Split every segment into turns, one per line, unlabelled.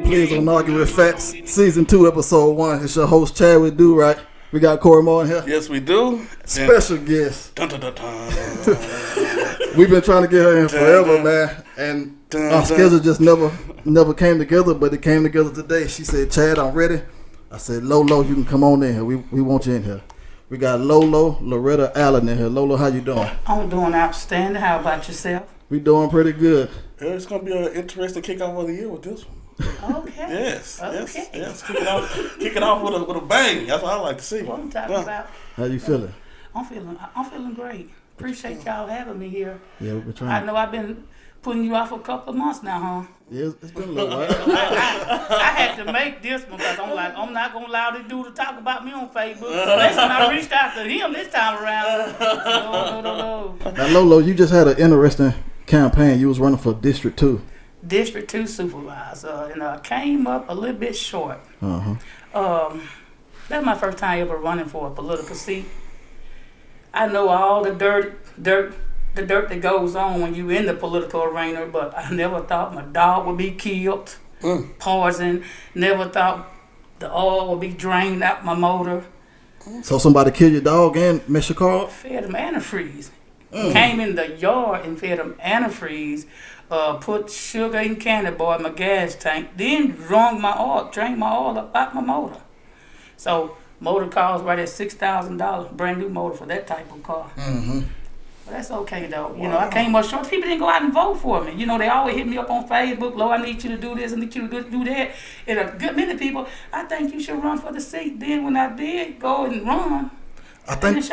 Please Don't Argue with Facts, Season 2, Episode 1. It's your host, Chad. We do, right? We got Corey Moore in here.
Yes, we do.
Special guest.
Dun, dun, dun, dun.
We've been trying to get her in forever, man. And our schedule just never came together, but it came together today. She said, Chad, I'm ready. I said, Lolo, you can come on in here. We want you in here. We got Lolo, Loretta, Allen in here. Lolo, how you doing?
I'm doing outstanding. How about yourself?
We doing pretty good.
Yeah, it's going to be an interesting kickoff of the year with this one.
Okay.
Yes.
Okay.
Yes. Kick it off with a bang. That's what I like to see.
What I'm talking about?
How you feeling?
I'm feeling great. Appreciate y'all having me here.
Yeah, we've been trying.
I know I've been putting you off for a couple of months now, huh?
Yeah, it's been a little while.
I had to make this one because I'm not gonna allow this dude to talk about me on Facebook. Especially when I reached out to him this time around. No.
Now, Lolo, you just had an interesting campaign. You was running for District 2.
District 2 Supervisor, and I came up a little bit short. That's my first time ever running for a political seat. I know all the dirt that goes on when you in the political arena, but I never thought my dog would be killed, poisoned. Never thought the oil would be drained out my motor.
So somebody killed your dog and messed your car up?
Fed him antifreeze. Came in the yard and fed him antifreeze. Put sugar and candy bar in my gas tank. Then drained my oil up out my motor. So motor costs right at $6,000, brand new motor for that type of car. But that's okay though. You know, I came up short. People didn't go out and vote for me. You know, they always hit me up on Facebook. Lo, I need you to do this. I need you to do that. And a good many people, I think you should run for the seat. Then when I did go and run,
I think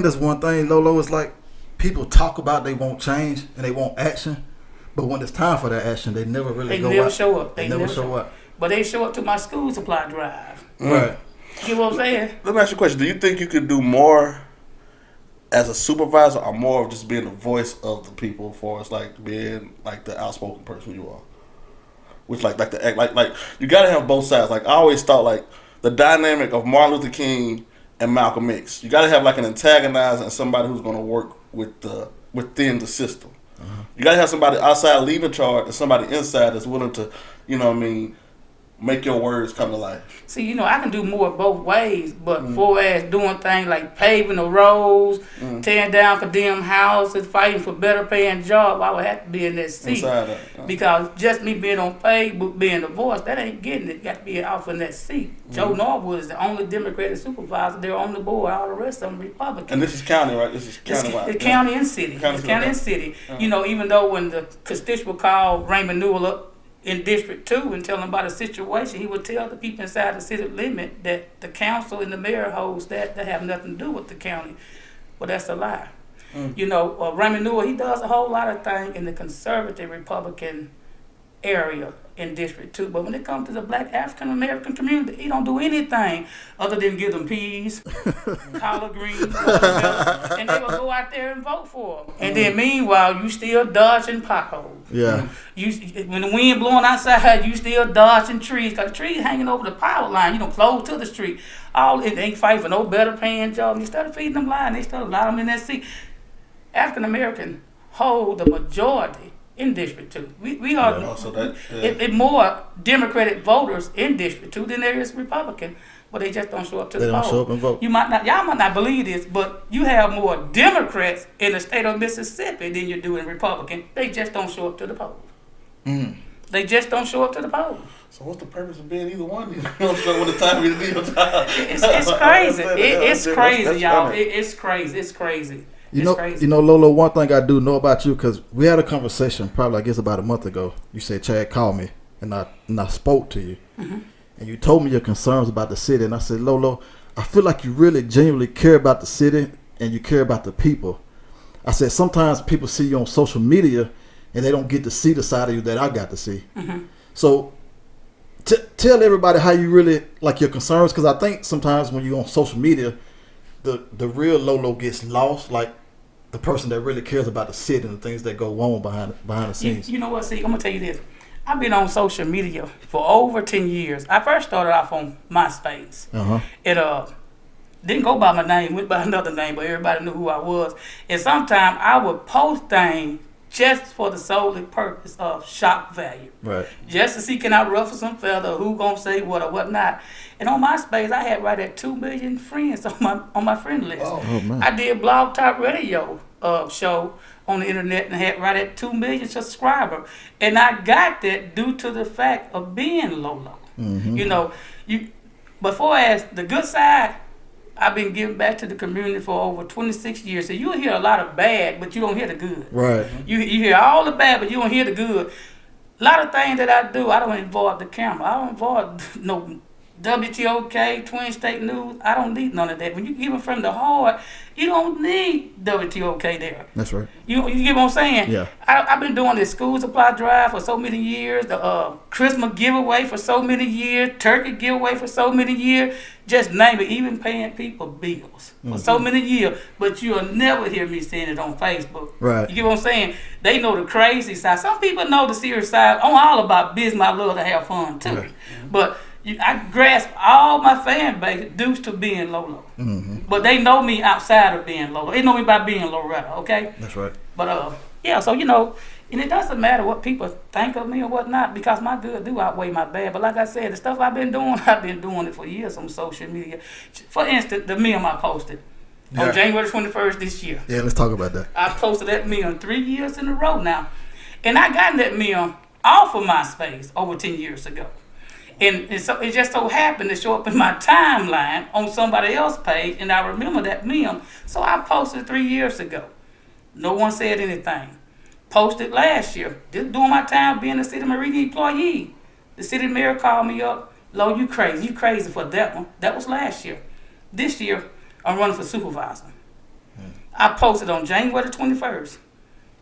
that's one thing, Lolo, is like people talk about they want change and they want action. But when it's time for that action, they never really go out. They never show up.
But they show up to my school supply drive.
Right.
You know what I'm saying?
Let me ask you a question. Do you think you could do more as a supervisor or more of just being the voice of the people for us, like being like the outspoken person you are? Which like the act like you gotta have both sides. Like I always thought like the dynamic of Martin Luther King and Malcolm X. You gotta have like an antagonizer and somebody who's gonna work within the system. You gotta have somebody outside leading charge and somebody inside that's willing to, you know what I mean, make your words come to life.
See, you know, I can do more both ways, but for as doing things like paving the roads, tearing down condemned houses, fighting for better paying job, I would have to be in that seat. Because just me being on Facebook, being the voice, that ain't getting it. Got to be off in that seat. Joe Norwood is the only Democratic supervisor. They're on the board. All the rest of them Republicans.
And this is county, right? This is county-wide.
The county and city. County and city. You know, even though when the constituent called Raymond Newell up in District 2 and tell him about a situation, he would tell the people inside the city limit that the council and the mayor holds that have nothing to do with the county. Well, that's a lie. You know, Raymond Newell, he does a whole lot of things in the conservative Republican area in District 2, but when it comes to the black African American community, he don't do anything other than give them peas, collard greens, and they will go out there and vote for them. And then meanwhile, you still dodging potholes.
Yeah.
When the wind blowing outside, you still dodging trees, because the trees hanging over the power line, you know, close to the street. They ain't fighting for no better paying job. You started feeding them line, they started allowing them in that seat. African American hold the majority in District 2. We are it more Democratic voters in District 2 than there is Republican, but they just don't show up to the poll. They don't show up and vote. Y'all might not believe this, but you have more Democrats in the state of Mississippi than you do in Republican. They just don't show up to the poll. They just don't show up to the poll.
So what's the purpose of being either one? You know, when the time is your time.
It's crazy. It's crazy, y'all. It's crazy. It's crazy.
You know, Lolo, one thing I do know about you, because we had a conversation probably, I guess, about a month ago. You said, Chad, call me, and I spoke to you. And you told me your concerns about the city, and I said, Lolo, I feel like you really genuinely care about the city, and you care about the people. I said, sometimes people see you on social media, and they don't get to see the side of you that I got to see. So tell everybody how you really, like, your concerns, because I think sometimes when you're on social media, the real Lolo gets lost, like, the person that really cares about the city and the things that go on behind the scenes.
You know what? See, I'm gonna tell you this. I've been on social media for over 10 years. I first started off on MySpace. It didn't go by my name, went by another name, but everybody knew who I was. And sometimes I would post things just for the solely purpose of shock value.
Right.
Just to see can I ruffle some feather, who gonna say what or what not. And on MySpace, I had right at 2 million friends on my friend list.
Oh, man.
I did Blog Talk Radio show on the internet and had right at 2 million subscribers. And I got that due to the fact of being Lolo.
Mm-hmm.
You know, before as the good side, I've been giving back to the community for over 26 years. So you'll hear a lot of bad, but you don't hear the good.
Right.
You hear all the bad, but you don't hear the good. A lot of things that I do, I don't involve the camera. I don't involve no WTOK, Twin State News. I don't need none of that. When you give it from the heart, you don't need WTOK there.
That's right.
You get what I'm saying?
Yeah.
I've been doing this school supply drive for so many years, the Christmas giveaway for so many years, turkey giveaway for so many years, just name it, even paying people bills for so many years. But you'll never hear me saying it on Facebook.
Right.
You get what I'm saying? They know the crazy side. Some people know the serious side. I'm all about business. I love to have fun too.
Right.
But I grasp all my fan base due to being Lolo.
Mm-hmm.
But they know me outside of being Lolo. They know me by being Loretta, okay?
That's right.
But yeah, so you know, and it doesn't matter what people think of me or whatnot, because my good do outweigh my bad. But like I said, the stuff I've been doing it for years on social media. For instance, the meme I posted on January 21st this year.
Yeah, let's talk about that.
I posted that meme 3 years in a row now. And I got that meme off of MySpace over 10 years ago. And so it just so happened to show up in my timeline on somebody else's page, and I remember that meme. So I posted 3 years ago. No one said anything. Posted last year, just during my time being a city Meridian employee. The city mayor called me up. Lo, you crazy for that one. That was last year. This year, I'm running for supervisor. I posted on January 21st.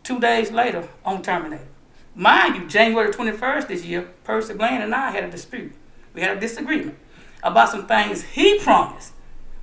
2 days later, I'm terminated. Mind you, January 21st this year, Percy Blaine and I had a dispute. We had a disagreement about some things he promised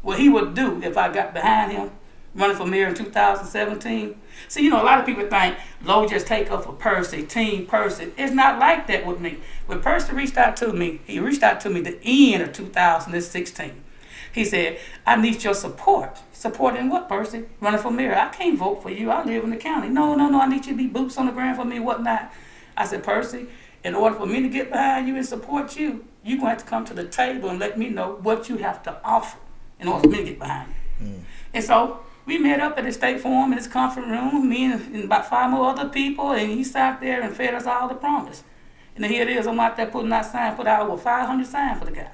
what he would do if I got behind him running for mayor in 2017. See, you know, a lot of people think, Lo, just take up for Percy, Team Percy. It's not like that with me. When Percy reached out to me, he reached out to me the end of 2016. He said, I need your support. Supporting what, Percy? Running for mayor. I can't vote for you. I live in the county. No, I need you to be boots on the ground for me and whatnot. I said, Percy, in order for me to get behind you and support you, you're going to have to come to the table and let me know what you have to offer in order for me to get behind you. And so we met up at the state forum in this conference room, me and about 5 more other people, and he sat there and fed us all the promise. And then here it is, I'm out there putting out signs, put out over 500 signs for the guy.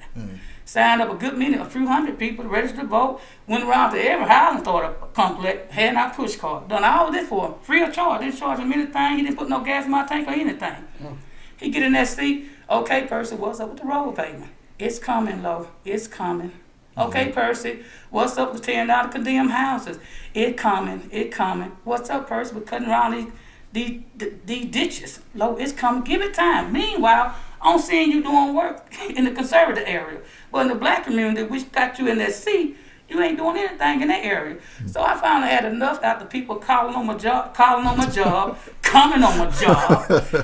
Signed up a good many, a few hundred people registered to vote, went around to every housing authority complex, handing out push cards. Done all of this for free of charge. Didn't charge him anything. He didn't put no gas in my tank or anything. He get in that seat. Okay, Percy, what's up with the road payment? It's coming, Lo. It's coming. Okay, Percy, what's up with tearing down the condemned houses? It coming. What's up, Percy, with cutting around these ditches? Lo, it's coming. Give it time. Meanwhile, I'm seeing you doing work in the conservative area. But in the black community, which got you in that seat, you ain't doing anything in that area. So I finally had enough after people calling on my job, coming on my job,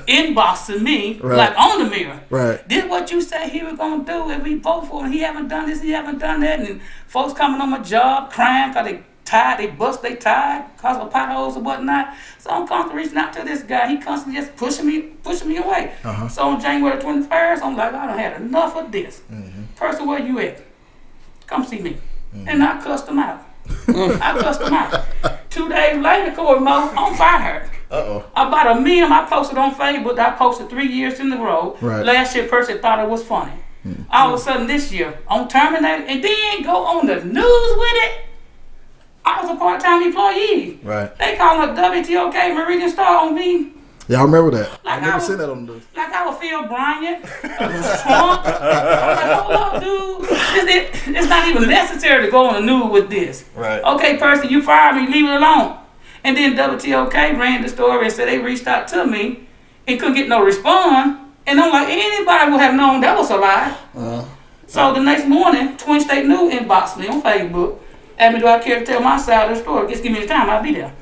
inboxing me, like on the mirror.
Right.
This what you say he was going to do if we vote for him. He haven't done this, he haven't done that. And folks coming on my job crying because they tired, they bust they tired because of potholes or whatnot. So I'm constantly reaching out to this guy. He constantly just pushing me away. So on January 21st, I'm like, I done had enough of this. Percy, where you at? Come see me. And I cussed him out. 2 days later, Corey Mo, I'm fired. About a meme I posted on Facebook that I posted 3 years in a row. Last year, Percy thought it was funny. All of a sudden this year, I'm terminated and then go on the news with it. I was a part-time employee. They calling up WTOK Meridian Star on me.
Yeah, I remember that.
Like
I never seen that on the news.
Like I was Phil Bryant, Trump. I was like, hold up, dude. It's not even necessary to go on the news with this. Okay, Percy, you fired me, leave it alone. And then WTOK ran the story and said they reached out to me and couldn't get no response. And I'm like, anybody would have known that was a lie. So the next morning, Twin State News inboxed me on Facebook. Asked me, do I care to tell my side of the story? Just give me the time, I'll be there.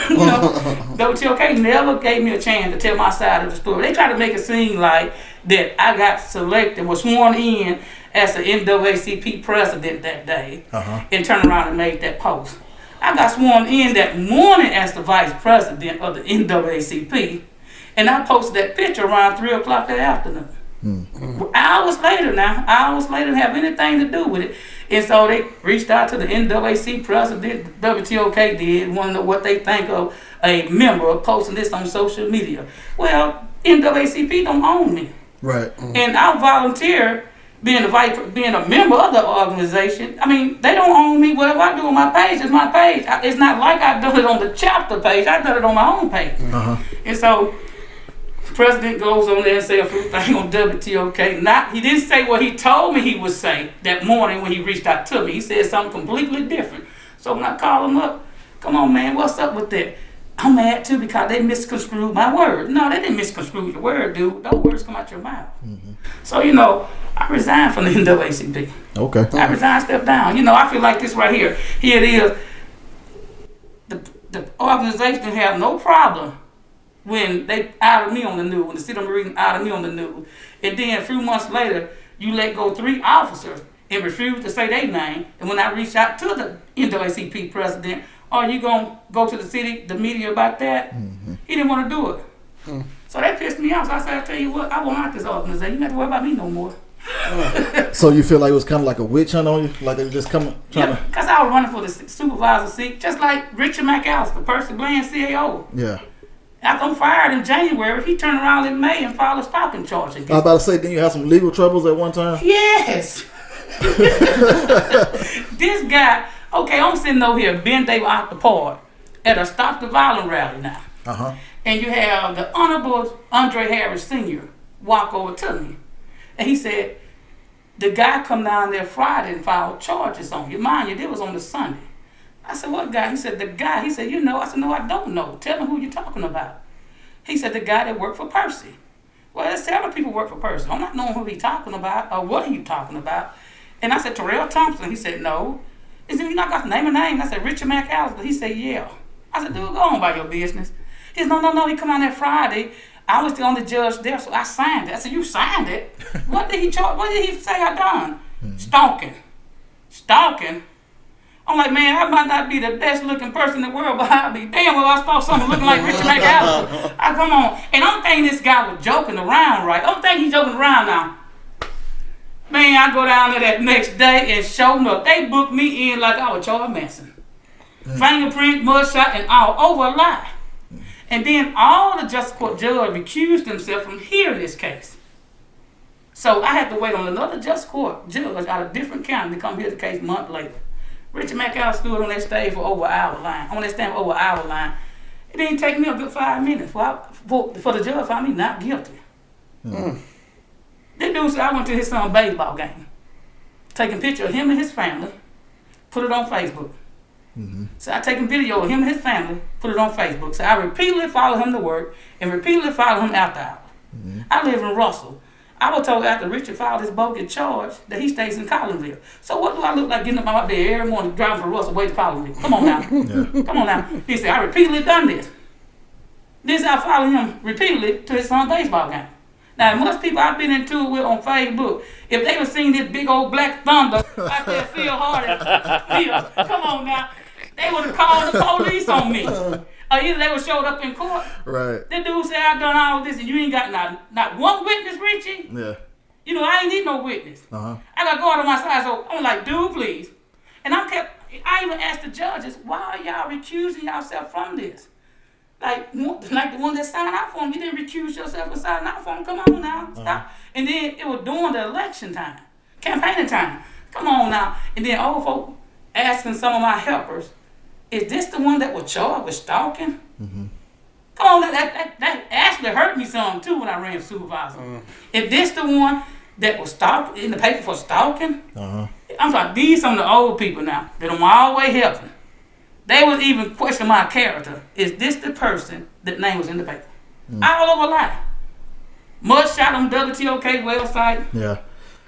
You know, WTOK never gave me a chance to tell my side of the story. They tried to make it seem like that I got selected, was sworn in as the NAACP president that day, and turned around and made that post. I got sworn in that morning as the vice president of the NAACP, and I posted that picture around 3 o'clock that afternoon. Hours later didn't have anything to do with it. And so they reached out to the NAACP president, the WTOK did, want to know what they think of a member of posting this on social media. Well, NAACP don't own me.
Right.
And I volunteer being a member of the organization. I mean, they don't own me. Whatever I do on my page is my page. It's not like I done it on the chapter page. I done it on my own page. And so President goes on there and say a few things on WTOK. He didn't say what he told me he would say that morning when he reached out to me. He said something completely different. So when I call him up, come on, man, what's up with that? I'm mad too because they misconstrued my word. No, they didn't misconstrue your word, dude. Those words come out your mouth. So, I resigned from the NAACP.
Okay.
I resigned, stepped down. I feel like this right here. Here it is. The organization have no problem when they outed me on the news, when the city of Marine outed me on the news. And then a few months later, you let go 3 officers and refuse to say their name. And when I reached out to the NAACP president, are you going to go to the media about that? He didn't want to do it. So that pissed me off. So I said, I'll tell you what, I won't out this organization. You don't have to worry about me no more.
So you feel like it was kind of like a witch hunt on you? Like they were just trying to...
Because I was running for the supervisor seat, just like Richard McAllister, Percy Bland, CAO.
Yeah.
After I'm fired in January, he turned around in May and filed a stalking charge against me.
I was about to say, didn't you have some legal troubles at one time?
Yes. This guy, okay, I'm sitting over here, Ben David out the park at a Stop the Violence rally now. And you have the Honorable Andre Harris Sr. walk over to me. And he said, the guy come down there Friday and filed charges on you. Mind you, this was on the Sunday. I said, what guy? He said, the guy. He said, I said, no, I don't know. Tell me who you're talking about. He said, the guy that worked for Percy. Well, there's several people work for Percy. I'm not knowing who he's talking about or what are you talking about. And I said, Terrell Thompson. He said, no. He said, you not got to name a name. I said, Richard McAllister. He said, yeah. I said, dude, go on by your business. He said, no. He come on that Friday. I was the only judge there, so I signed it. I said, you signed it? What did he charge? What did he say I done? Stalking. I'm like, man, I might not be the best looking person in the world, but I'll be damn well I saw something looking like Richard McAllister. I come on. And I'm thinking this guy was joking around, right? I'm thinking he's joking around now. Man, I go down there that next day and show up. They booked me in like I was Charles Manson. Fingerprint, mugshot, and all over a lie. And then all the justice court judge recused themselves from hearing this case. So I had to wait on another justice court judge out of different county to come hear the case a month later. Richard McAllister stood on that stage for over an hour line. On that stand for over an hour line. It didn't take me a good 5 minutes for the judge to find me not guilty. This dude said I went to his son's baseball game, taking a picture of him and his family, put it on Facebook. So I taking video of him and his family, put it on Facebook. So I repeatedly follow him to work and repeatedly follow him after hours. I live in Russell. I was told after Richard filed his bogus charge that he stays in Collinsville. So what do I look like getting up out of bed every morning driving from Russell way to Collinsville? Come on now. Come on now. He said, I repeatedly done this. This I follow him repeatedly to his son's baseball game. Now, most people I've been into it with on Facebook, if they were seeing this big old black thunder out there, Phil Hardy, come on now, they would have called the police on me. Or either they would showed up in court.
Right.
The dude said, I done all this and you ain't got not one witness, Richie.
Yeah.
I ain't need no witness. I got to go out on my side, so I'm like, dude, please. And I even asked the judges, why are y'all recusing yourself from this? Like the one that signed out for him, you didn't recuse yourself from signing out for him. Come on now, stop. And then it was during the election time, campaigning time. Come on now. And then old folk asking some of my helpers, is this the one that was charged with stalking? Come on, that actually hurt me some too when I ran supervisor. If this the one that was stalked in the paper for stalking, I'm talking, these some of the old people now that I'm always helping. They was even questioning my character. Is this the person that name was in the paper? All over lie. Mugshot on WTOK website.
Yeah.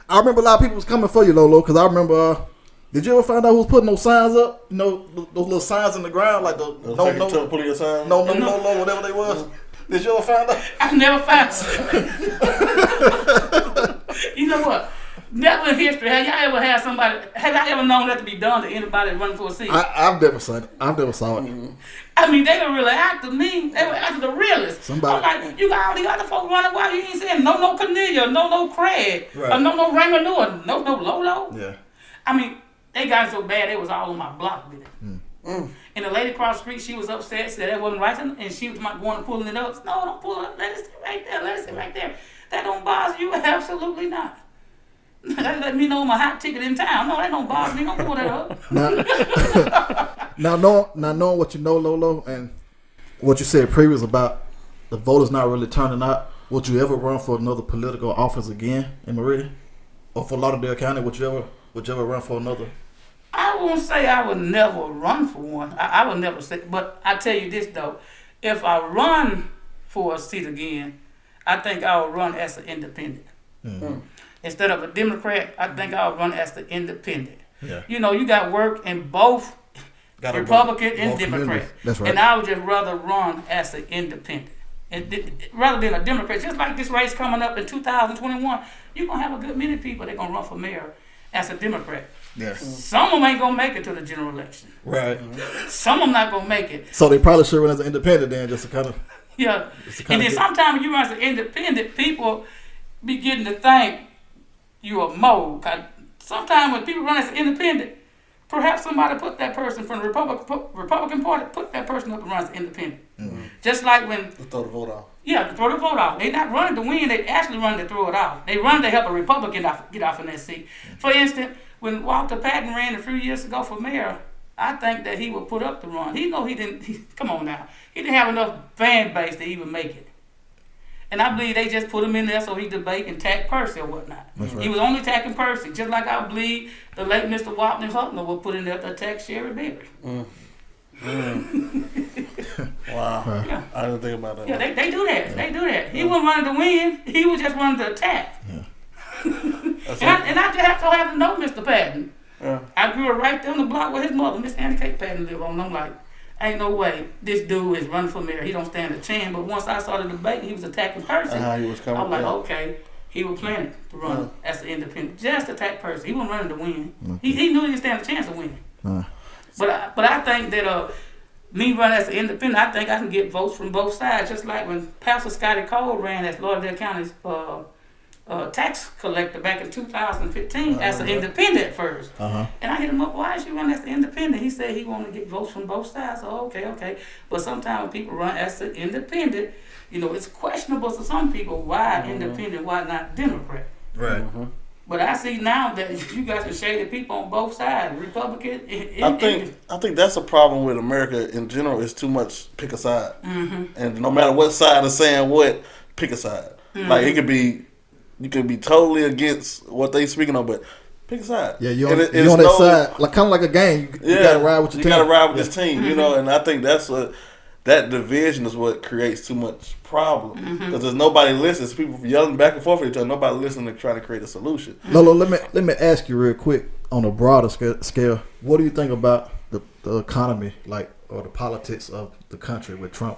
I remember a lot of people was coming for you, Lolo, because I remember, did you ever find out who was putting those signs up? Those little signs in the ground, like no, whatever they was. Did you ever find out?
I never found. You know what? Never in history have y'all ever had somebody. Have y'all ever known that to be done to anybody running for a seat?
I've never seen it. I've never saw it.
I mean, they were really after me. They were after the realest.
Somebody.
I'm like, you got all these other folks running. Why you ain't saying no Cornelia, no Craig,
Right.
or no Raymond Newell, no Lolo?
Yeah.
I mean, they got so bad they was all on my block with it. And the lady across the street, she was upset, said that wasn't right, and she was going to pulling it up. No, don't pull it up. Let it sit right there. Let it sit right there. That don't bother you? Absolutely not. That let me know my hot ticket in town. No, that don't bother me. Don't pull that up.
Now knowing what you know, Lolo, and what you said previous about the voters not really turning out, would you ever run for another political office again in Meridian? Or for Lauderdale County, would you ever run for another?
I won't say I would never run for one. I would never say, but I tell you this though, if I run for a seat again, I think I would run as an independent. Instead of a Democrat, I think I would run as the independent.
Yeah.
You know, you got work in both Republican and Democrat.
That's right.
And I would just rather run as an independent. Rather than a Democrat. Just like this race coming up in 2021, you're going to have a good many people that are going to run for mayor as a Democrat.
Yes.
Some of them ain't going to make it to the general election.
Right.
Some of them not going to make it.
So they probably should run as an independent then, just to kind of...
Yeah. And then sometimes when you run as an independent, people be getting to think you're a mole. Sometimes when people run as an independent, perhaps somebody put that person from the Republican Party, put that person up and run as an independent. Just like when...
To throw the vote off.
Yeah, to throw the vote off. They not running to win, they actually running to throw it off. They run to help a Republican get off in that seat. For instance, when Walter Patton ran a few years ago for mayor, I think that he would put up the run. He didn't, come on now. He didn't have enough fan base to even make it. And I believe they just put him in there so he debate and attack Percy or whatnot. Right. He was only attacking Percy, just like I believe the late Mr. Wapner Huckner was put in there to attack Sherry Berry.
Wow.
Yeah.
I didn't think about that.
Yeah, they do that. They do that. He wasn't running to win. He was just running to attack.
Yeah.
and I just have to know Mr. Patton.
Yeah.
I grew up right there on the block where his mother, Miss Annie Kate Patton, lived on. I'm like, ain't no way this dude is running for mayor. He don't stand a chance. But once I saw the debate, he was attacking Percy.
He was coming.
I was like, okay, he was planning to run as an independent, just to attack Percy. He wasn't running to win.
Okay.
He knew he didn't stand a chance of winning. But I think that me running as an independent, I think I can get votes from both sides. Just like when Pastor Scotty Cole ran as Lauderdale County's tax collector back in 2015 as an independent at first. And I hit him up, why is you running as an independent? He said he wanted to get votes from both sides. So okay. But sometimes when people run as an independent, you know, it's questionable to some people why independent, why not Democrat.
Right.
But I see now that you got some shady people on both sides, Republican.
I think that's a problem with America in general. Is too much pick a side, and no matter what side is saying what, pick a side. Like you could be totally against what they speaking on, but pick a side.
Yeah, you're on that side, like kind of like a game. You gotta ride with your team.
You gotta ride with this team, you know. And I think that division is what creates too much problem because there's nobody listening. People yelling back and forth at each other. Nobody listening to try to create a solution.
Lolo, let me ask you real quick on a broader scale. What do you think about the economy, or the politics of the country with Trump?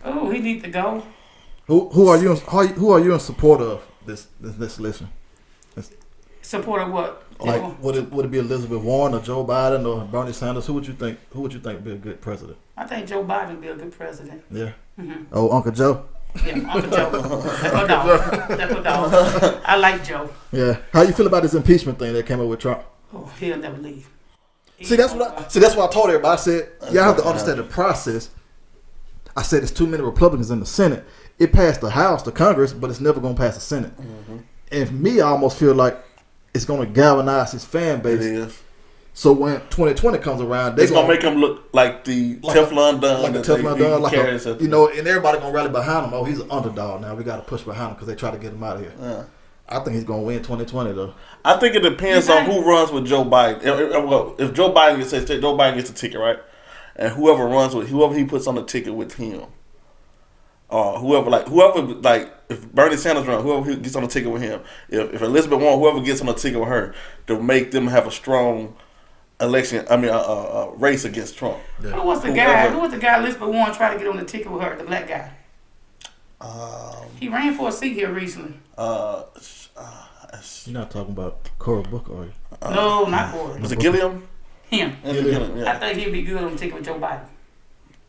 Oh, he needs to go.
Who are you in support of this listen?
Support of what?
Like would it be Elizabeth Warren or Joe Biden or Bernie Sanders? Who would you think would be a good president?
I think Joe Biden would be a good president.
Yeah. Oh, Uncle Joe.
Yeah, Uncle Joe. That's my dog. I like Joe.
Yeah. How you feel about this impeachment thing that came up with Trump?
Oh, he'll never leave.
See, that's what I told everybody. I said, y'all have to understand the process. I said there's too many Republicans in the Senate. It passed the House, the Congress, but it's never going to pass the Senate. And for me, I almost feel like it's going to galvanize his fan base.
It is.
So when 2020 comes around,
it's going to make him look like the Teflon Don.
Like a Teflon Don. You know, and everybody going to rally behind him. Oh, he's an underdog now. We got to push behind him because they try to get him out of here. Yeah. I think he's going to win 2020, though.
I think it depends on who runs with Joe Biden. If Joe Biden gets the ticket, right? And whoever he puts on the ticket with him. Whoever, if Bernie Sanders runs, whoever gets on the ticket with him, if Elizabeth Warren, whoever gets on the ticket with her, to make them have a strong race against Trump.
Yeah. Who was the guy Elizabeth Warren tried to get on the ticket with her, the black guy? He ran for a seat here recently.
I
You're not talking about Cory Booker, are you?
No, not Cory.
Was it Gilliam?
Him.
Gilliam, yeah.
I think he'd be good on ticket with Joe Biden.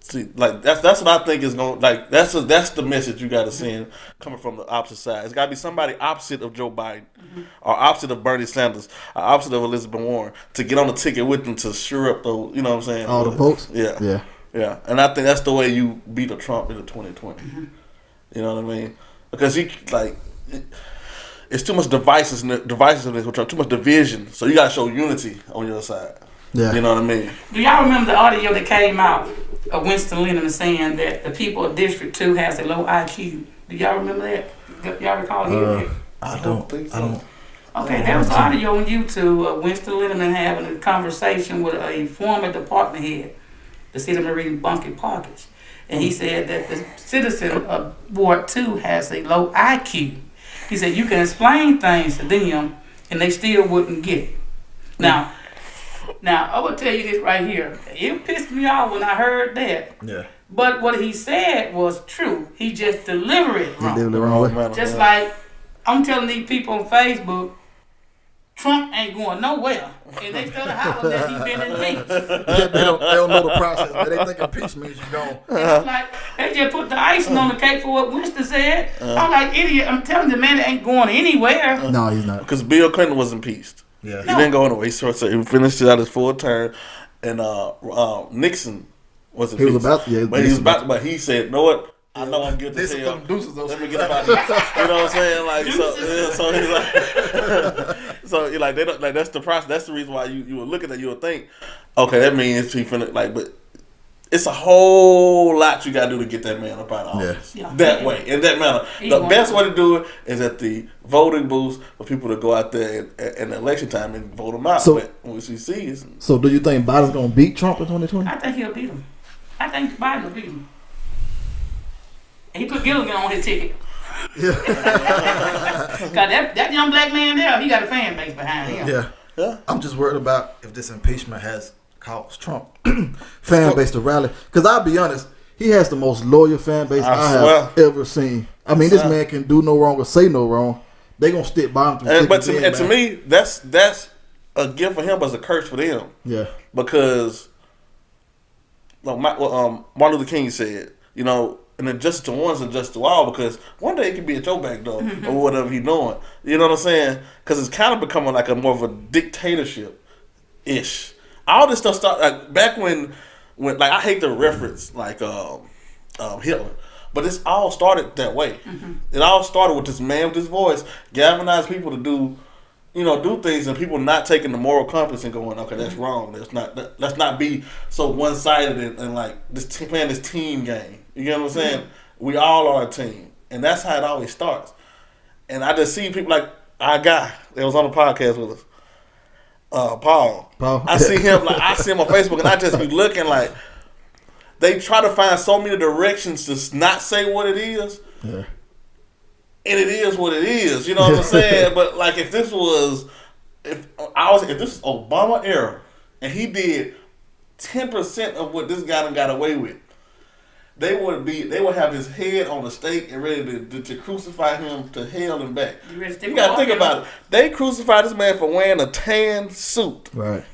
See, like that's what I think is going. Like that's the message you got to send coming from the opposite side. It's got to be somebody opposite of Joe Biden, or opposite of Bernie Sanders, or opposite of Elizabeth Warren to get on the ticket with them to sure up the. You know what I'm saying?
All the votes.
Yeah. And I think that's the way you beat a Trump in the 2020. You know what I mean? Because he like. It's too much divisiveness with Trump, too much division. So you got to show unity on your side. Yeah. You know what I mean?
Do y'all remember the audio that came out of Winston Leonard saying that the people of District 2 has a low IQ? Do y'all remember that? Y'all recall hearing it?
I don't think so.
Okay, there was audio on YouTube of Winston Leonard having a conversation with a former department head, the city of Marine Bunkie Parkers. And he said that the citizen of Ward 2 has a low IQ. He said you can explain things to them and they still wouldn't get it. Now, I will tell you this right here. It pissed me off when I heard that. Yeah. But what he said was true. He just delivered it wrong. He did it the wrong way. Just like I'm telling these people on Facebook, Trump ain't going nowhere. And they started hollering that he been impeached.
They don't know the process, but they think impeachment is gone.
I'm like, they just put the icing on the cake for what Winston said. I'm like, idiot. I'm telling the man that ain't going anywhere.
No, he's not.
Because Bill Clinton was impeached. Yeah. He didn't go anywhere. So he finished out his full term. And Nixon was impeached. But he said, you know what? I know I'm guilty as hell. Let me get about this. You know what I'm saying? Like so he's like so you're like they don't like that's the process. That's the reason why you would look at that, you would think, okay, that means he finna like, but it's a whole lot you gotta do to get that man up out of office. Yeah. That way, in that manner. The best way to do it is at the voting booths for people to go out there in the election time and vote him out. So, which he sees.
So do you think Biden's gonna beat Trump in 2020?
I think he'll beat him. I think Biden will beat him. He put Gilligan on his ticket. Yeah. Cause that young black man there, he got a fan base behind him.
Yeah. I'm just worried about if this impeachment has caused Trump fan base to rally. Cause I'll be honest, he has the most loyal fan base I have ever seen. I mean, this man can do no wrong or say no wrong. They gonna stick by him.
But to me, that's a gift for him, but it's a curse for them. Yeah. Because Martin Luther King said, you know. And injustice to one is injustice to all, because one day it could be at your back door or whatever he's doing. You know what I'm saying? Because it's kind of becoming like a more of a dictatorship-ish. All this stuff started like back when like I hate the reference like Hitler, but it's all started that way. It all started with this man with his voice galvanized people to do things, and people not taking the moral compass and going, okay, that's wrong. Let's not be so one-sided and like playing this team game. You get what I'm saying? We all are a team, and that's how it always starts. And I just see people like our guy that was on the podcast with us, Paul. I see him on Facebook, and I just be looking like they try to find so many directions to not say what it is. Yeah. And it is what it is, you know what I'm saying? But like if this was Obama era and he did 10% of what this guy done got away with, they would have his head on the stake and ready to crucify him to hell and back. You gotta think about it. They crucified this man for wearing a tan suit. Right.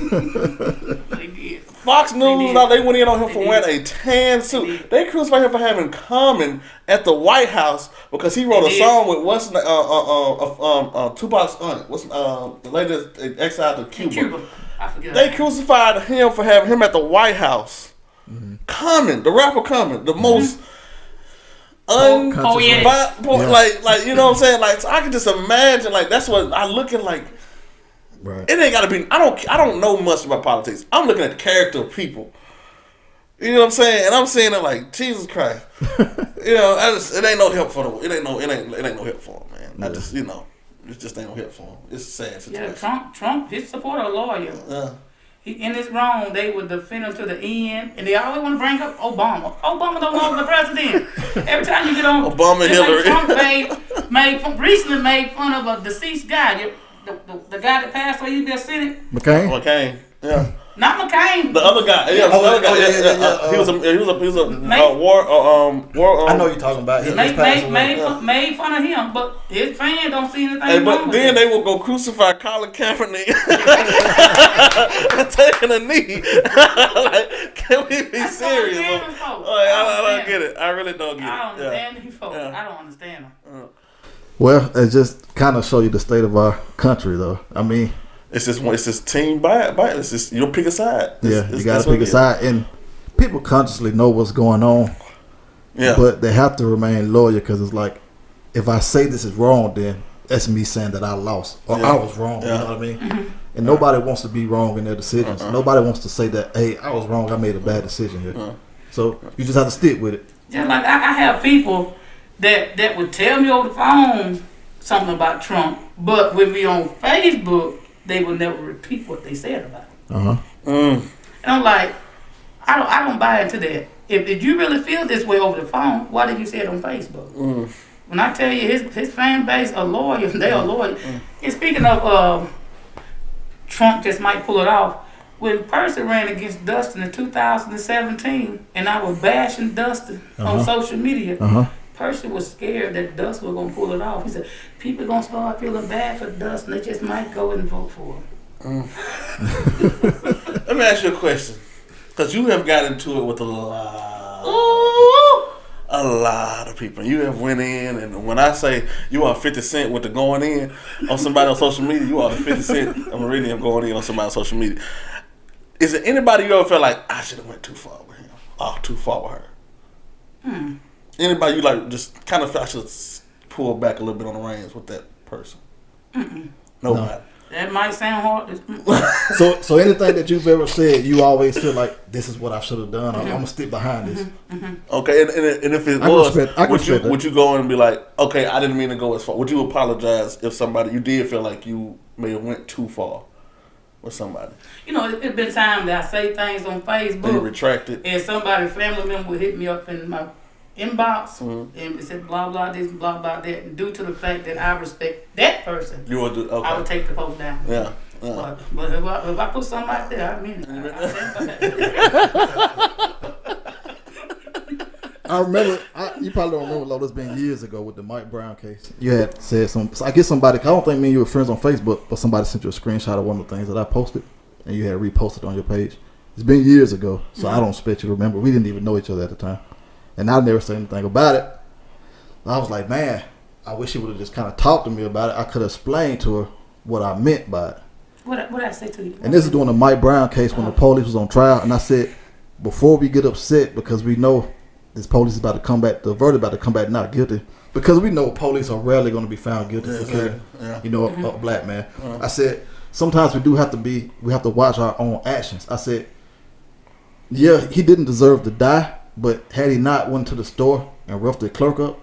They did. Fox News, they went in on him for wearing a tan suit. They crucified him for having Common at the White House because he wrote a song with Tupac's aunt. The lady that's exiled to Cuba. I forget. They crucified him for having him at the White House. Common, the rapper Common, the most like you know what I'm saying? Like so I can just imagine like that's what I look at like. Right. It ain't gotta be. I don't know much about politics. I'm looking at the character of people. You know what I'm saying? And I'm saying it like Jesus Christ. You know, it ain't no help for them. It ain't no help for them, man. Yeah. It just ain't no help for them. It's a sad situation.
Yeah, Trump, his supporter, a lawyer. Yeah. He in this wrong, they would defend him to the end, and they always want to bring up Obama. Obama don't want the president. Every time you get on,
Obama, Hillary.
Trump recently made fun of a deceased guy. The guy that passed away, you just seen it?
McCain,
yeah.
Not McCain. name?
The other guy. Yeah, the other guy. He was a war.
I know you're talking about.
Made fun of him, but his fans don't see anything wrong with
then
it.
they will go crucify Colin Kaepernick taking a knee. Like, can we be serious? I don't get it. I really don't get it.
I don't understand these folks. I don't understand them.
Well, it just kind of show you the state of our country, though. I mean,
it's just team bias. It's just, you don't pick a side.
You got to pick a side, and people consciously know what's going on.
Yeah,
but they have to remain loyal because it's like, if I say this is wrong, then that's me saying that I lost or I was wrong. You know what I mean? Mm-hmm. And nobody wants to be wrong in their decisions. Nobody wants to say that, hey, I was wrong. I made a bad decision here. So you just have to stick with it.
Just like I have people that would tell me over the phone something about Trump, but when we on Facebook, they will never repeat what they said about him. And I'm like, I don't buy into that. If you really feel this way over the phone, why did you say it on Facebook? When I tell you his fan base are loyal, they are loyal. And speaking of Trump just might pull it off, when Percy ran against Dustin in 2017, and I was bashing Dustin on social media, Percy was scared that Dustin was going to pull it off. He said, people going to start feeling bad for Dustin. They just might go and vote for him.
Let me ask you a question. Because you have got into it with a lot of people. You have went in, and when I say you are 50 Cent with the going in on somebody on social media, you are the 50 Cent. I'm really going in on somebody on social media. Is there anybody you ever felt like, I should have went too far with him? Oh, too far with her? Anybody you like just kind of felt I should pull back a little bit on the reins with that person? Nobody.
No. That might sound hard.
So anything that you've ever said, you always feel like this is what I should have done. I'm gonna stick behind this.
Okay, and if it would you go and be like, okay, I didn't mean to go as far? Would you apologize if somebody you did feel like you may have went too far with somebody? You know,
it's been times that I say things on Facebook
and you retract it,
and somebody, family member, would hit me up in my inbox and it said blah blah this, blah blah that. And due to the fact that I respect that person,
you would do, okay.
I would take the post down.
Yeah.
But if I put something out there, I mean it.
I remember, you probably don't remember, Lolo, it's been years ago with the Mike Brown case. You had said I guess somebody, I don't think me and you were friends on Facebook, but somebody sent you a screenshot of one of the things that I posted, and you had reposted on your page. It's been years ago, so I don't expect you to remember. We didn't even know each other at the time. And I never said anything about it. I was like, man, I wish she would have just kind of talked to me about it. I could have explained to her what I meant by it.
What did I say to you?
And this is during the Mike Brown case when the police was on trial. And I said, before we get upset, because we know this police is about to come back, the verdict about to come back not guilty, because we know police are rarely going to be found guilty for killing, a black man. I said, sometimes we have to watch our own actions. I said, yeah, he didn't deserve to die, but had he not went to the store and roughed the clerk up,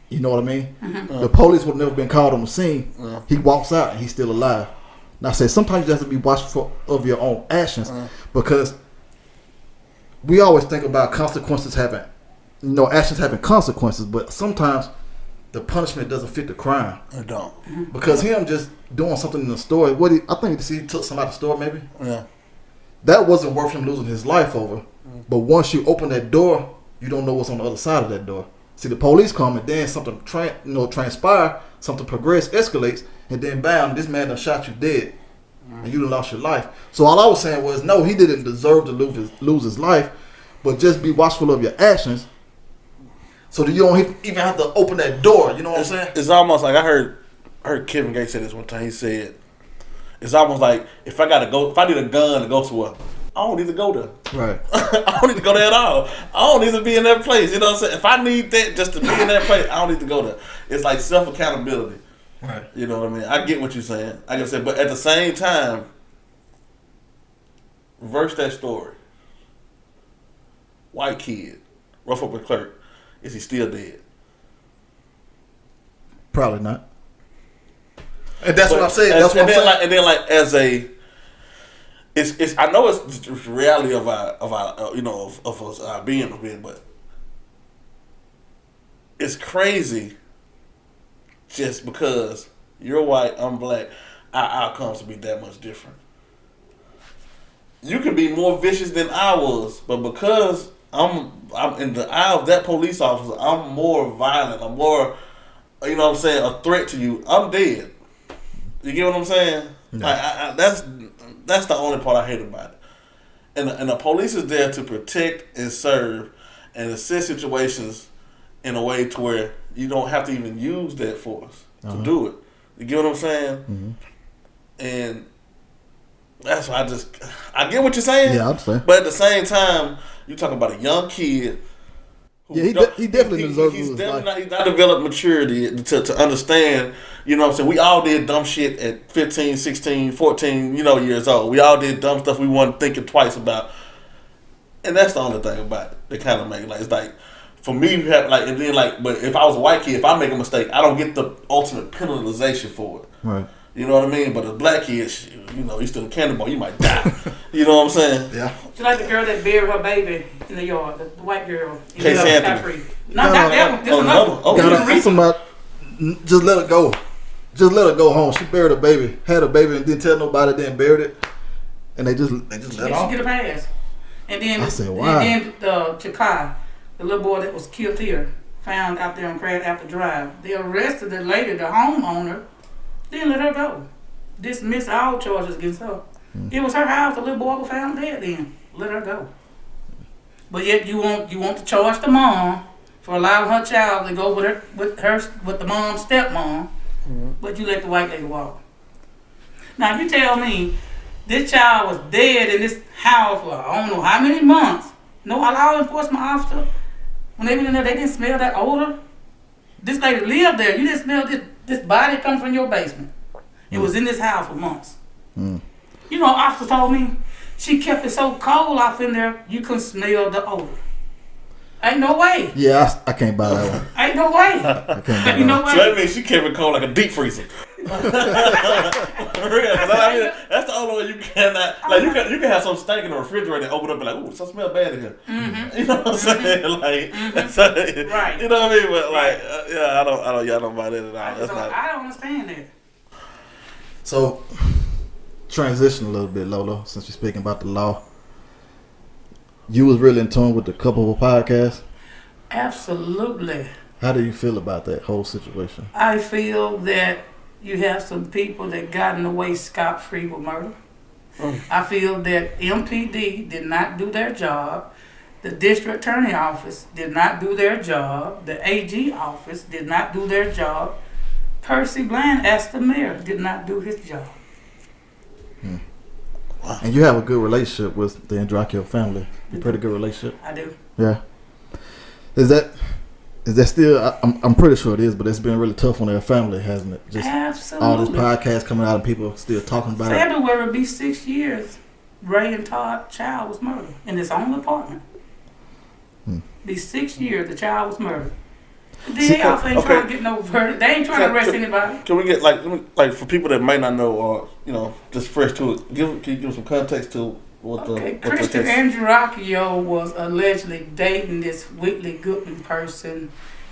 you know what I mean? The police would have never been called on the scene. He walks out and he's still alive. And I said, sometimes you have to be watchful of your own actions, because we always think about consequences having, actions having consequences, but sometimes the punishment doesn't fit the crime.
It don't.
Because him just doing something in the store, I think he took somebody to the store maybe.
Yeah.
That wasn't worth him losing his life over. But once you open that door, you don't know what's on the other side of that door. See, the police come and then something transpire, something progress, escalates, and then bam, this man done shot you dead, and you done lost your life. So all I was saying was, no, he didn't deserve to lose his life, but just be watchful of your actions, so that you don't even have to open that door. You know what I'm saying?
It's almost like I heard Kevin Gates say this one time. He said, it's almost like if I need a gun to go somewhere, I don't need to go there.
Right.
I don't need to go there at all. I don't need to be in that place. You know what I'm saying? If I need that just to be in that place, I don't need to go there. It's like self-accountability.
Right.
You know what I mean? I get what you're saying. I can say, but at the same time, reverse that story. White kid, rough up a clerk. Is he still dead?
Probably not. And that's what I'm saying. That's what I'm saying.
And then, as a, it's I know it's the reality of our of us being, but it's crazy. Just because you're white, I'm black, our outcomes will be that much different. you could be more vicious than I was, but because I'm in the eye of that police officer, I'm more violent. I'm more, you know what I'm saying, a threat to you. I'm dead. You get what I'm saying? Yeah. Like, that's the only part I hate about it. And the police is there to protect and serve and assist situations in a way to where you don't have to even use that force to do it. You get what I'm saying? Mm-hmm. And that's why I get what you're saying.
Yeah, I'm saying.
But at the same time, you talking about a young kid.
Yeah, he definitely deserves.
He's not developed maturity to understand. You know what I'm saying? We all did dumb shit at 15, 16, 14, years old. We all did dumb stuff we weren't thinking twice about. And that's the only thing about it that kind of make it it's like, for me, you have but if I was a white kid, if I make a mistake, I don't get the ultimate penalization for it.
Right.
You know what I mean? But a black kid, you still a cannonball, you might die. You know what I'm saying?
Yeah.
Just like the girl that buried her baby in the yard, the white girl.
Christian Andreacchio.
Not that one, just another one.
Somebody, just let her go. Just let her go home. She buried her baby, had a baby, and didn't tell nobody, then buried it. And they just let her off.
She get a pass. And then,
I said, wow.
And then the Chikai, the little boy that was killed here, found out there on Crab Apple Drive. They arrested the lady, the homeowner, then let her go. Dismiss all charges against her. It was her house. The little boy was found dead. Then let her go. But yet you want to charge the mom for allowing her child to go with the mom's stepmom, but you let the white lady walk. Now if you tell me this child was dead in this house for I don't know how many months, no law enforcement officer, when they went in there, they didn't smell that odor. This lady lived there. You didn't smell this body come from your basement. It was in this house for months. Officer told me she kept it so cold off in there, you couldn't smell the odor. Ain't no way.
Yeah, I can't buy that one.
Ain't no way. I can't buy
Ain't no way. So that means she kept it cold like a deep freezer. For real. That's the only way you cannot. Like you can have some stank in the refrigerator and open up and like, ooh, something smell bad in here. Mm-hmm. You know what I'm saying? Like, right. You know what I mean? But like, I don't buy that at all.
I don't understand that.
So, transition a little bit, Lolo, since you're speaking about the law. You was really in tune with the Couple Podcast?
Absolutely.
How do you feel about that whole situation?
I feel that you have some people that got away scot-free with murder. I feel that MPD did not do their job. The District Attorney Office did not do their job. The AG Office did not do their job. Percy Bland, as the mayor, did not do his job.
Wow. And you have a good relationship with the Andreacchio family. A pretty good relationship.
I do.
Yeah. Is that still? I'm pretty sure it is, but it's been really tough on their family, hasn't it? Just
absolutely.
All this podcast coming out and people still talking about
February it. February will be 6 years. Ray and Todd child was murdered in his own apartment. Be 6 years the child was murdered. They also ain't trying to get no verdict. They ain't trying to arrest anybody.
Can we get like for people that might not know or just fresh to it? Can you give some context to what
Christian Andreacchio was allegedly dating this Whitley Goodman person,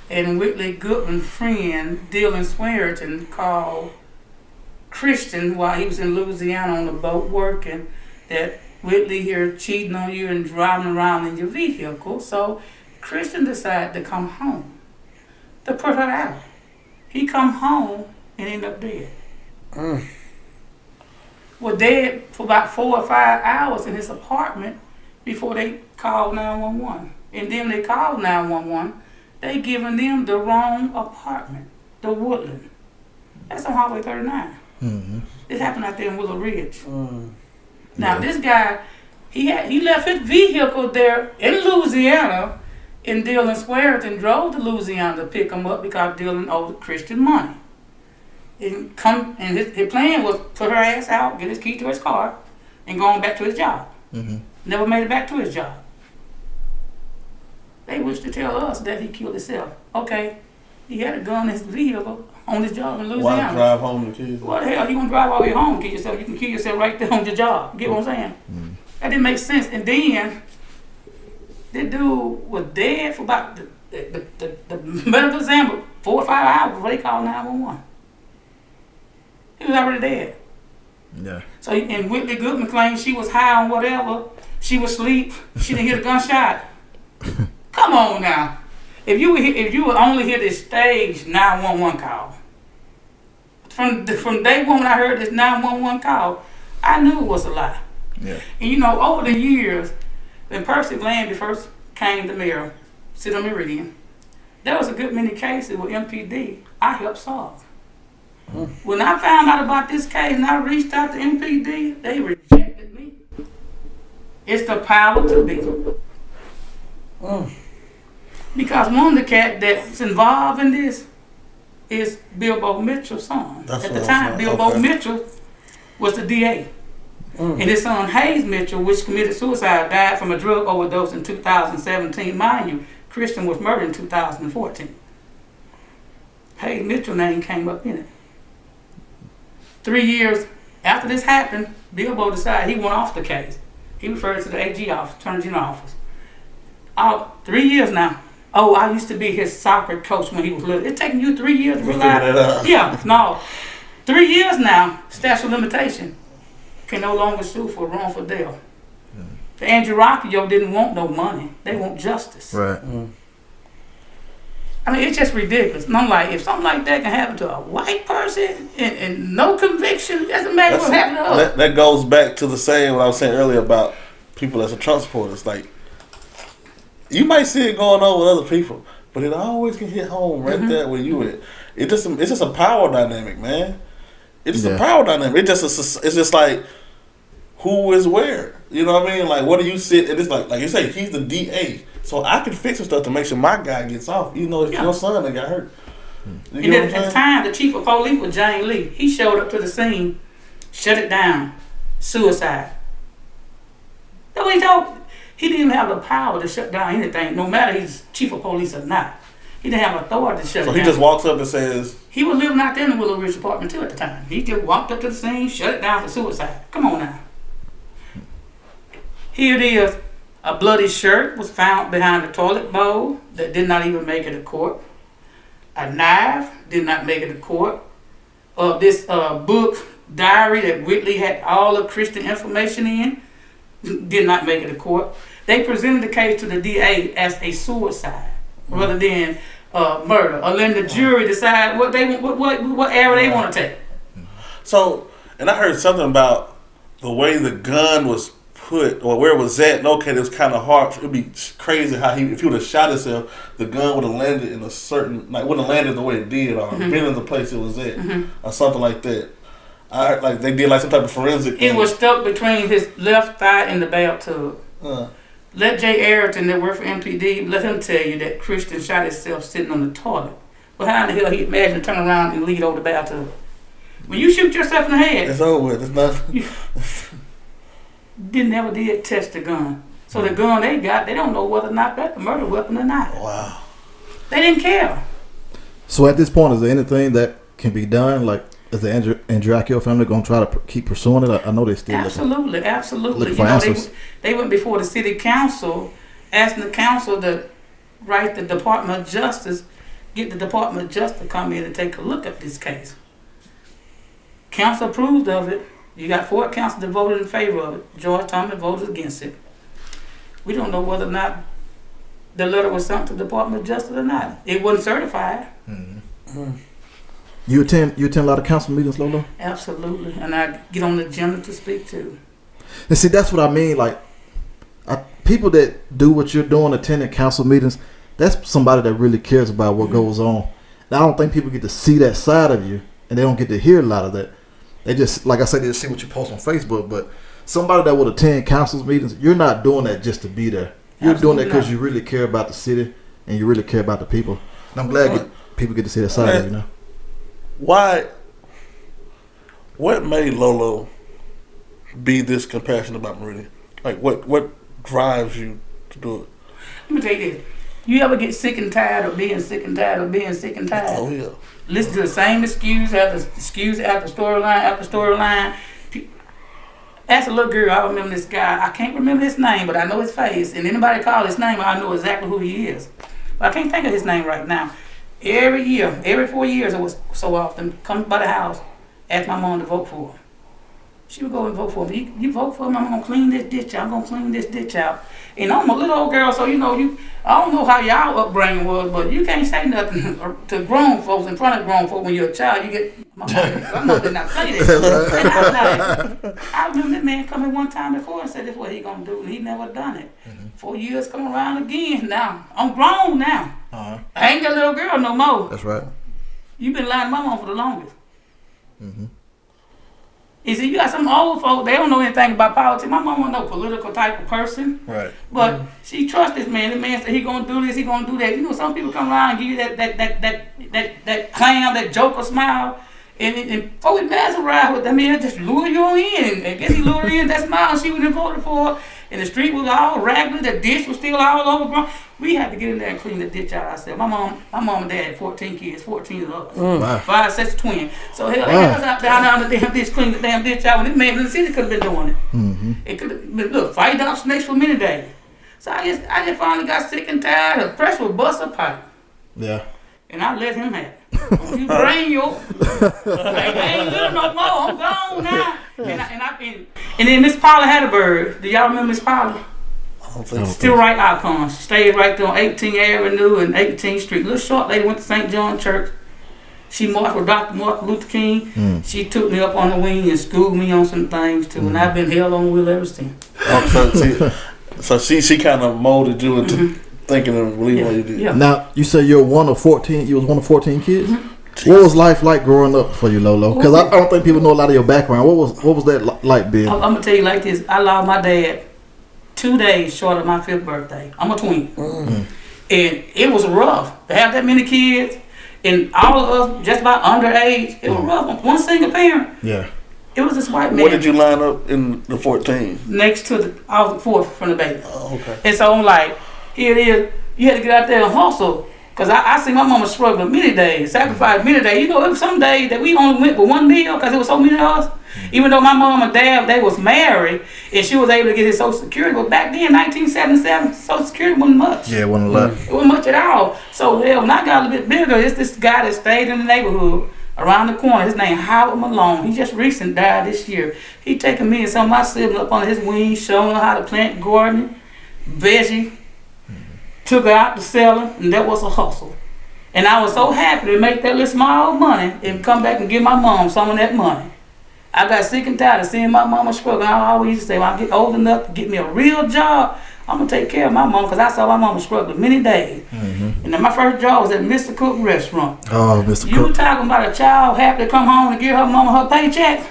and Whitley Goodman's friend Dylan Sweariton called Christian while he was in Louisiana on the boat working that Whitley here cheating on you and driving around in your vehicle. So Christian decided to come home to put her out. He come home and ended up dead. Was dead for about 4 or 5 hours in his apartment before they called 911. And then they called 911. They giving them the wrong apartment, the Woodland. That's on Highway 39. Mm-hmm. This happened out there in Willow Ridge. Now this guy, he left his vehicle there in Louisiana, and Dylan Sweariton drove to Louisiana to pick him up because Dylan owed Christian money. And his plan was put her ass out, get his key to his car, and go on back to his job. Mm-hmm. Never made it back to his job. They wish to tell us that he killed himself. Okay, he had a gun in his vehicle on his job in Louisiana.
Why drive home to kill?
What the hell? You gonna drive all the way home, kill yourself? You can kill yourself right there on your job. Get what I'm saying? Mm-hmm. That didn't make sense. And then that dude was dead for about the medical exam 4 or 5 hours before they called 911. He was already dead.
Yeah.
So, and Whitley Goodman claimed she was high on whatever. She was asleep. She didn't hear the gunshot. Come on now. If you would only hear this stage 911 call. From day one when I heard this 911 call, I knew it was a lie.
Yeah.
And over the years, when Percy Blandy first came to Maryland, sit on Meridian, there was a good many cases with MPD I helped solve. When I found out about this case and I reached out to MPD, they rejected me. It's the power to be. Because one of the cats that's involved in this is Bilbo Mitchell's son. At the time, Bilbo Mitchell was the DA. And his son Hayes Mitchell, which committed suicide, died from a drug overdose in 2017. Mind you, Christian was murdered in 2014. Hayes Mitchell's name came up in it. 3 years after this happened, Bilbo decided he went off the case. He referred to the AG office, Attorney General office. 3 years now. Oh, I used to be his soccer coach when he was little. It's taking you 3 years to realize. Yeah, no. 3 years now, statute of limitation. Can no longer sue for wrongful death. The Andreacchio didn't want no money. They want justice.
Right.
I mean, it's just ridiculous. And I'm like, if something like that can happen to a white person and no conviction, it doesn't matter what happened to us.
That goes back to the same what I was saying earlier about people as a Trump supporter. It's like, you might see it going on with other people, but it always can hit home right there where you at. It's just a power dynamic, man. It's just a power dynamic. It's just like, who is where? You know what I mean? Like, what do you sit? And it's like you say, he's the DA, so I can fix some stuff to make sure my guy gets off. You know, it's your son that got hurt.
And then at the time, the chief of police was Jane Lee. He showed up to the scene, shut it down, suicide. That's what he told. He didn't even have the power to shut down anything, no matter he's chief of police or not. He didn't have authority to shut it down.
So he just walks up and says...
He was living out there in the Willow Ridge apartment too at the time. He just walked up to the scene, shut it down for suicide. Come on now. Here it is. A bloody shirt was found behind the toilet bowl that did not even make it to court. A knife did not make it to court. This book, diary that Whitley had all the Christian information in, did not make it to court. They presented the case to the DA as a suicide rather than murder, or letting the jury decide what area they want to take.
So, and I heard something about the way the gun was put or where it was at. And okay, it was kind of hard. It'd be crazy how if he would have shot himself, the gun would have landed in a certain, like wouldn't have landed the way it did, or been in the place it was at, or something like that. I heard, like they did like some type of forensic.
It was stuck between his left thigh and the bathtub. Let Jay Ayrton that worked for MPD, let him tell you that Christian shot himself sitting on the toilet. Well, how in the hell he imagined turn around and lead over the bathtub? When you shoot yourself in the head,
it's over with. It's not.
Never did test the gun. So the gun they got, they don't know whether or not that's a murder weapon or not.
Wow.
They didn't care.
So at this point, is there anything that can be done? Like, is the Andreacchio family going to try to keep pursuing it? I know they still
absolutely.
Looking for answers.
They went before the city council, asking the council to write the Department of Justice, get the Department of Justice to come in and take a look at this case. Council approved of it. You got 4 councils that voted in favor of it. George Thomas voted against it. We don't know whether or not the letter was sent to the Department of Justice or not. It wasn't certified.
You attend a lot of council meetings, Lolo?
Absolutely, and I get on the agenda to speak to.
And see, that's what I mean. Like, people that do what you're doing, attending council meetings, that's somebody that really cares about what goes on. Now, I don't think people get to see that side of you, and they don't get to hear a lot of that. They just, like I said, they just see what you post on Facebook. But somebody that would attend council meetings, you're not doing that just to be there. You're doing that because you really care about the city and you really care about the people. And I'm glad people get to see that side of you, you know.
What made Lolo be this compassionate about Meridian? Like, what drives you to do it?
Let me tell you this. You ever get sick and tired of being sick and tired of being sick and tired?
Oh, yeah.
Listen to the same excuse after storyline. Ask a little girl, I remember this guy. I can't remember his name, but I know his face. And anybody call his name, I know exactly who he is. But I can't think of his name right now. Every year, every 4 years, it was so often, come by the house, ask my mom to vote for him. She would go and vote for me. You vote for me, I'm gonna clean this ditch out. I'm gonna clean this ditch out. And I'm a little old girl, so I don't know how y'all upbringing was, but you can't say nothing to grown folks in front of grown folks when you're a child. You get, my mother did not play this. And I remember that man coming one time before and said this is what he gonna do, and he never done it. 4 years come around again. Now I'm grown now. I ain't that little girl no more.
That's right.
You been lying to my mom for the longest. You see, you got some old folks, they don't know anything about politics. My mom wasn't no political type of person.
Right.
But she trusts this man. The man said he gonna do this, he gonna do that. You know, some people come around and give you that clown, that joker smile. And before we mess around with them, he'll just lure you on in. And guess he lured her in, that smile she would have voted for. And the street was all ragged, the ditch was still all overgrown. We had to get in there and clean the ditch out ourselves. My mom and dad had 14 kids, 14 of us.
Wow.
5 sets of twins. So hell, they had us out down the damn ditch, clean the damn ditch out. When this man in the city could have been doing it. It could have been, look, fighting off snakes for many days. So I just finally got sick and tired. The press would bust a pipe.
Yeah.
And I let him have it. You bring your, I ain't little no more. I'm gone now. And then Miss Paula had a bird. Do y'all remember Miss Paula?
I don't think so.
Still right icon. She stayed right there on 18th Avenue and 18th Street. Little short lady went to St. John Church. She marched with Dr. Martin Luther King. She took me up on the wing and schooled me on some things too. And I've been held on the wheel ever since.
So she kind of molded you into thinking and believing what you did.
Yeah.
Now, you say you're one of 14. You was one of 14 kids. What was life like growing up for you, Lolo? Because I don't think people know a lot of your background. What was that like, being?
I'm gonna tell you like this. I lost my dad 2 days short of my 5th birthday. I'm a twin, and it was rough to have that many kids, and all of us just about underage. It was rough. One single parent.
Yeah.
It was this white man.
Where did you line up in the 14?
Next to I was the 4th from the baby.
Oh, okay.
And so I'm like, here it is. You had to get out there and hustle. Because I see my mama struggle many days, sacrifice many days. You know, it was some days that we only went with one meal because it was so many of us. Even though my mom and dad, they was married, and she was able to get his Social Security. But back then, 1977, Social Security wasn't much.
Yeah, it wasn't a lot.
It wasn't much at all. So when I got a little bit bigger, it's this guy that stayed in the neighborhood around the corner. His name Howard Malone. He just recently died this year. He taking me and some of my siblings up under his wing, showing her how to plant garden, veggie. Took her out to sell her, and that was a hustle. And I was so happy to make that little small money and come back and give my mom some of that money. I got sick and tired of seeing my mama struggle. I always used to say, when I get old enough to get me a real job, I'm going to take care of my mom, because I saw my mama struggle many days. And then my first job was at Mr. Cook restaurant.
Oh, Mr. Cook.
You talking about a child happy to come home and give her mama her paycheck?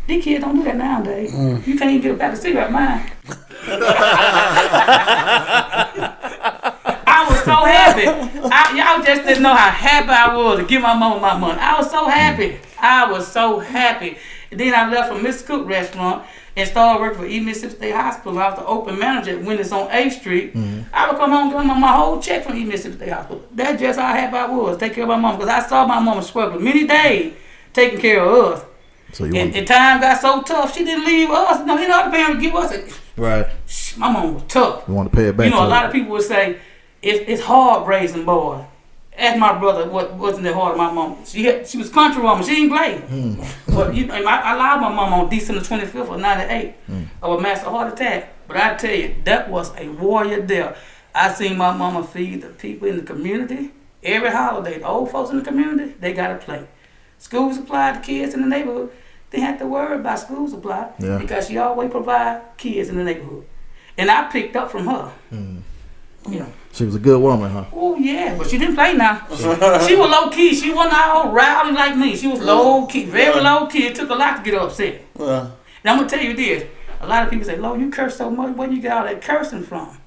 These kids don't do that nowadays. You can't even get a pack of cigarette mine. I was so happy. Y'all just didn't know how happy I was to give my mama my money. I was so happy. And then I left from Mr. Cook restaurant and started working for East Mississippi State Hospital. I was the open manager when it's on 8th Street. I would come home and give my mama my whole check from East Mississippi State Hospital. That's just how happy I was, take care of my mama. Because I saw my mama struggle many days taking care of us.
So
and time got so tough, she didn't leave us. No, other parents give us it.
Right.
My mom was tough.
You want to pay it back.
You know, a lot of people would say, it's hard raising boys. Ask my brother what wasn't it hard. My mom, she was country woman. She didn't play. But I allowed my mom on December 25th of '98 of a massive heart attack. But I tell you, that was a warrior there. I seen my mama feed the people in the community every holiday. The old folks in the community, they got a plate. School supply, the kids in the neighborhood, they had to worry about school supply because she always provide kids in the neighborhood. And I picked up from her. Yeah.
She was a good woman, huh?
Oh, yeah, but she didn't play now. She was low-key. She wasn't all rowdy like me. She was low-key, very low-key. It took a lot to get her upset. Now, I'm going to tell you this. A lot of people say, Lo, you curse so much. Where you get all that cursing from?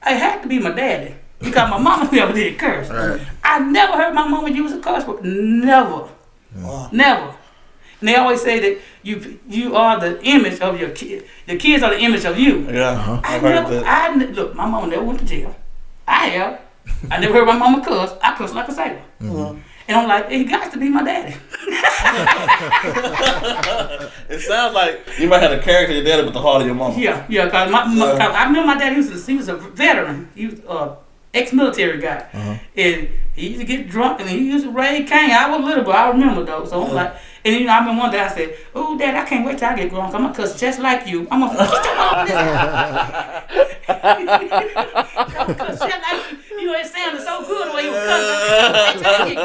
I had to be my daddy because my mama never did curse. Right. I never heard my mama use a curse word. Never. Never. And they always say that you are the image of your kid. The kids are the image of you.
Yeah,
Look, my mama never went to jail. I have. I never heard my mama cuss. I cuss like a sailor. And I'm like, it got to be my daddy.
It sounds like you might have the character of your daddy, but the heart of your mama.
Yeah, because I remember my daddy, he was a veteran. He was ex-military guy. And he used to get drunk and he used to raise cane. I was little, but I remember though. So I'm like, and you know, I remember one day I said, "Oh, Dad, I can't wait till I get grown. I'm gonna cuss just like you. I'm gonna cuss just like you." You know, it sounded so good the way he was cussing.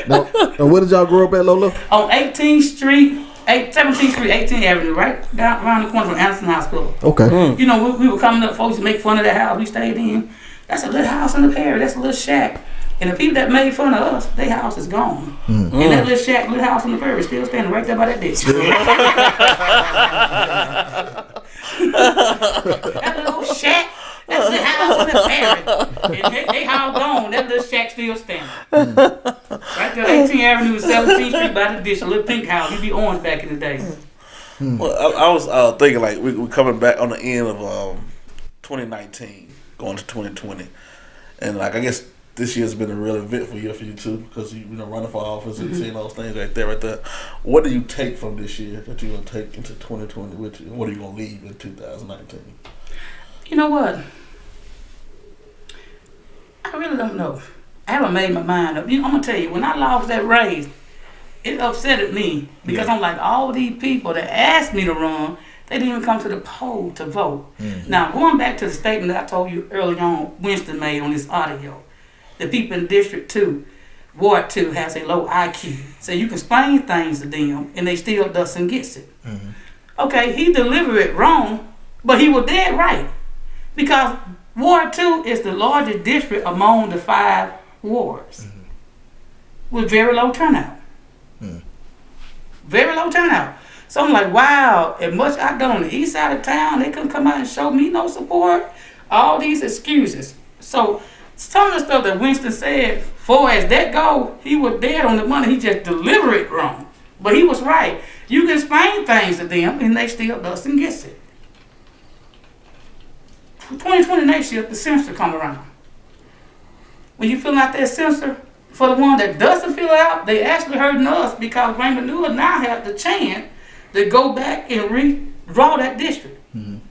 Now, and where did y'all grow up at, Lolo?
On 17th Street, 18th Avenue, right down around the corner from Anderson Hospital.
Okay.
You know, we were coming up, folks to make fun of that house we stayed in. That's a little house in the parish. That's a little shack. And the people that made fun of us, their house is gone. And that little shack, little house in the parish, still standing right there by that ditch. That little shack, that's the house in the parish. And they all gone. That little shack still standing. Right there, 18th Avenue, 17th Street by the ditch, a little pink house. Used to be orange back in the day.
Well, I was thinking like we're coming back on the end of 2019, going to 2020, and like I guess this year's been a real eventful year for you too, because you know running for office and seeing those things right there. What do you take from this year that you're gonna take into 2020 with you? What are you gonna leave in 2019?
You know what? I really don't know. I haven't made my mind up. You know, I'm gonna tell you, when I lost that race, it upsetted me because I'm like, all these people that asked me to run, they didn't even come to the poll to vote. Now, going back to the statement that I told you earlier on, Winston made on this audio, the people in District 2, Ward 2 has a low IQ. So you can explain things to them and they still doesn't get it. Okay, he delivered it wrong, but he was dead right. Because Ward 2 is the largest district among the 5 wards with very low turnout. Very low turnout. So I'm like, wow, as much I done on the east side of town, they couldn't come out and show me no support. All these excuses. So some of the stuff that Winston said, for as that go, he was dead on the money. He just delivered it wrong. But he was right. You can explain things to them and they still doesn't get it. 2020 next year, the censor come around. When you fill out that censor, for the one that doesn't fill it out, they actually hurting us because Raymond Newell now have the chance to go back and redraw that district and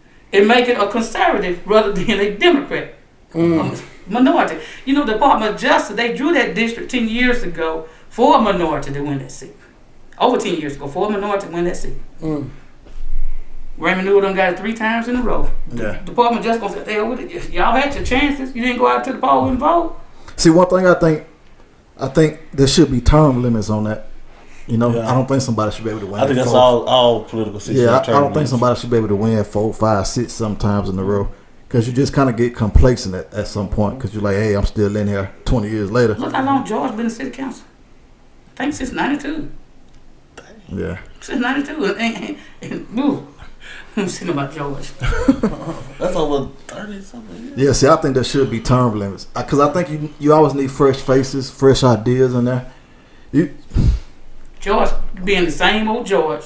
make it a conservative rather than a Democrat minority. You know, the Department of Justice, they drew that district 10 years ago for a minority to win that seat. Over 10 years ago, for a minority to win that seat. Raymond Newell done got it 3 times in a row. The Department of Justice gonna say, hell with it. Y'all had your chances. You didn't go out to the poll and vote.
See, one thing I think there should be term limits on that. You know, I don't think somebody should be able to win.
I think that's all political seats.
Yeah, I don't think somebody should be able to win 4, 5, 6 sometimes in a row. Because you just kind of get complacent at some point. Because you're like, hey, I'm still in here 20 years later.
Look how long George been in the city council. I think since 92.
Yeah.
Since 92. And I'm sitting about George.
That's over 30-something.
Yeah, see, I think there should be term limits. Because I think you always need fresh faces, fresh ideas in there.
George being the same old George.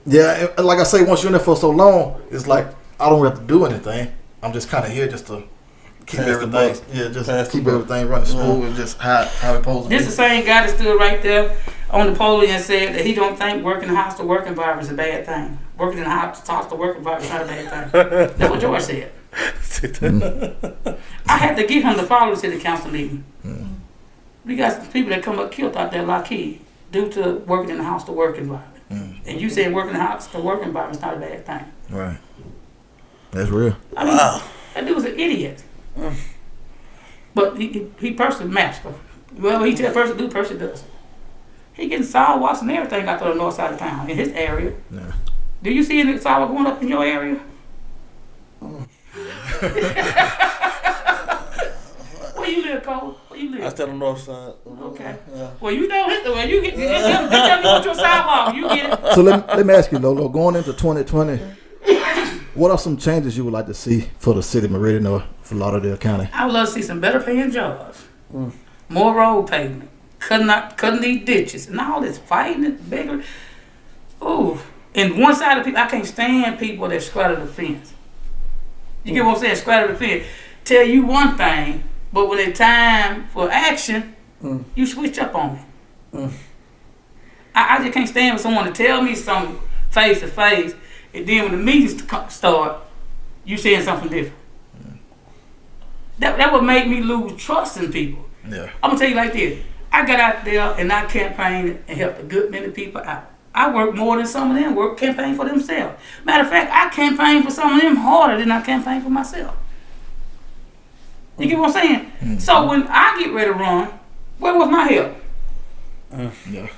Yeah, and like I say, once you're in there for so long, it's like, I don't have to do anything. I'm just kind of here just to keep everything. Yeah, just keep everything running smooth and just how it's supposed to be.
This the same guy that stood right there on the podium and said that he don't think working in the house to work environment is a bad thing. Working in the house to work environment is not a bad thing. That's what George said. I had to get him to follow the city council meeting. We got some people that come up killed out there like he due to working in the house to work environment. And you saying working in the house to work environment is not a bad thing.
Right. That's real.
I mean, that dude was an idiot. But he person master. Well, he tell person do, person does. He getting sidewalks and everything out to the north side of town in his area. Yeah. Do you see any sidewalk going up in your area? Where you live, Cole? Where you live?
I stay on the north side.
Okay. Yeah. Well, you know his way. You get tell me what your sidewalk. You get it.
So let me ask you, Lolo, going into 2020, what are some changes you would like to see for the city of Meridian or for Lauderdale County?
I would love to see some better paying jobs, more road pavement, cutting these ditches, and all this fighting and bigger. Ooh, and one side of people, I can't stand people that straddle the fence. You get what I'm saying? Straddle the fence. Tell you one thing, but when it's time for action, you switch up on me. I just can't stand for someone to tell me something face to face. And then when the meetings start, you saying something different. That would make me lose trust in people.
Yeah.
I'm gonna tell you like this. I got out there and I campaigned and helped a good many people out. I worked more than some of them campaign for themselves. Matter of fact, I campaigned for some of them harder than I campaigned for myself. You get what I'm saying? Mm-hmm. So when I get ready to run, where was my help?
Yeah.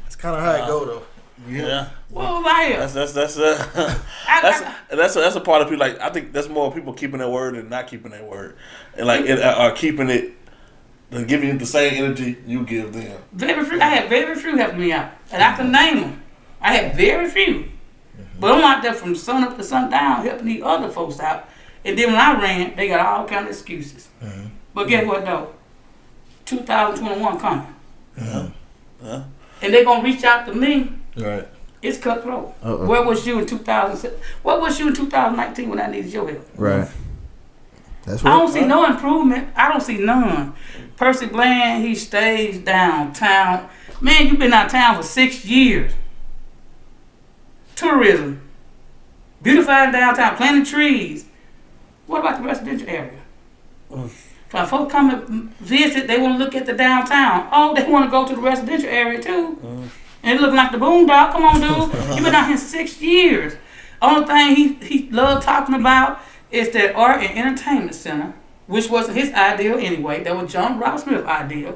It's kind of how it go though.
Yeah.
Where was my help?
That's a part of people. Like, I think that's more people keeping their word than not keeping their word, and like are keeping it. And giving you the same energy you give them.
Very few. I had very few helping me out. And I can name them. I had very few. Mm-hmm. But I'm out there from sun up to sundown helping these other folks out. And then when I ran, they got all kind of excuses. Mm-hmm. But guess what though? 2021 coming. Mm-hmm. And they're going to reach out to me.
Right.
It's cutthroat. Where was you in 2007? Where was you in 2019 when I needed your help?
Right. That's
I don't see no improvement. I don't see none. Percy Bland, he stays downtown. Man, you've been out of town for 6 years. Tourism. Beautifying downtown, planting trees. What about the residential area? When folks come and visit, they want to look at the downtown. Oh, they want to go to the residential area too. And it looking like the boondock. Come on, dude. You've been out here 6 years. Only thing he loved talking about is that art and entertainment center, which wasn't his idea anyway. That was John Rob Smith's idea.